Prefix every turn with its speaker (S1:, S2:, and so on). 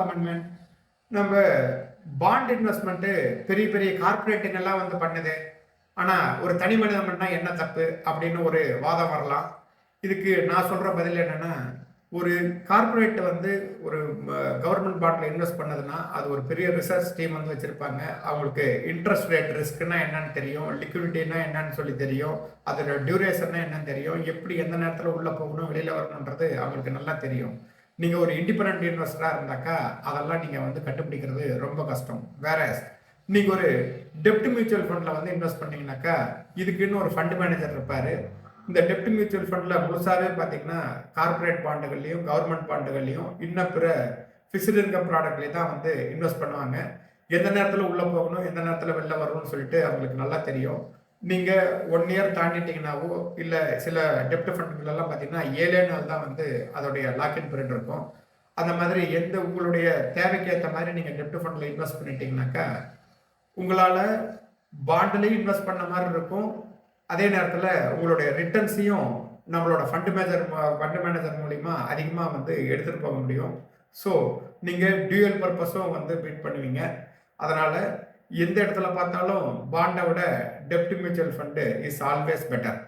S1: Government நம்ம bond investment பெரிய பெரிய கார்ப்பரேட்டுங்கெல்லாம் வந்து பண்ணுது. ஆனால் ஒரு தனி மனிதன் பண்ணா என்ன தப்பு அப்படின்னு ஒரு வாதம் வரலாம். இதுக்கு நான் சொல்கிற பதில் என்னென்னா, ஒரு கார்ப்பரேட் வந்து ஒரு கவர்மெண்ட் பாண்டில் இன்வெஸ்ட் பண்ணதுன்னா அது ஒரு பெரிய ரிசர்ச் டீம் வந்து வச்சுருப்பாங்க. அவங்களுக்கு இன்ட்ரெஸ்ட் ரேட் ரிஸ்க்குன்னா என்னன்னு தெரியும், லிக்விடிட்டின்னா என்னன்னு சொல்லி தெரியும், அதோட டியூரேஷன்னா என்னன்னு தெரியும், எப்படி எந்த நேரத்தில் உள்ளே போகணும் வெளியில் வரணுன்றது அவங்களுக்கு நல்லா தெரியும். நீங்கள் ஒரு இண்டிபெண்ட் இன்வெஸ்டராக இருந்தாக்கா அதெல்லாம் நீங்கள் வந்து கண்டுபிடிக்கிறது ரொம்ப கஷ்டம். வேற நீங்கள் ஒரு டெப்ட் மியூச்சுவல் ஃபண்டில் வந்து இன்வெஸ்ட் பண்ணீங்கன்னாக்கா இதுக்குன்னு ஒரு ஃபண்ட் மேனேஜர் இருப்பார். இந்த டெப்ட் மியூச்சுவல் ஃபண்டில் முழுசாகவே பார்த்தீங்கன்னா கார்பரேட் பாண்டுகள்லையும் கவர்மெண்ட் பாண்டுகள்லையும் இன்னும் பிற ஃபிக்ஸ்டு இன்கம் ப்ராடக்ட்லேயும் தான் வந்து இன்வெஸ்ட் பண்ணுவாங்க. எந்த நேரத்தில் உள்ளே போகணும் எந்த நேரத்தில் வெளில வரணும்னு சொல்லிட்டு அவங்களுக்கு நல்லா தெரியும். நீங்கள் 1 இயர் தாண்டிட்டீங்கன்னாவோ இல்லை சில டெப்ட் ஃபண்டுகளெல்லாம் பார்த்தீங்கன்னா 7 நாள் தான் வந்து அதோடைய லாக்இன் பீரியட் இருக்கும். அந்த மாதிரி எந்த உங்களுடைய தேவைக்கு ஏற்ற மாதிரி நீங்கள் டெப்ட் ஃபண்டில் இன்வெஸ்ட் பண்ணிட்டீங்கன்னாக்கா உங்களால் பாண்ட்லேயும் இன்வெஸ்ட் பண்ண மாதிரி இருக்கும். அதே நேரத்தில் உங்களுடைய ரிட்டர்ன்ஸையும் நம்மளோட ஃபண்டு மேனேஜர் மூலிமா அதிகமாக வந்து எடுத்துகிட்டு போக முடியும். ஸோ நீங்கள் டியூயல் பர்பஸும் வந்து பீட் பண்ணுவீங்க. அதனால் எந்த இடத்துல பார்த்தாலும் பாண்டை விட டெப்ட் mutual fund is always better.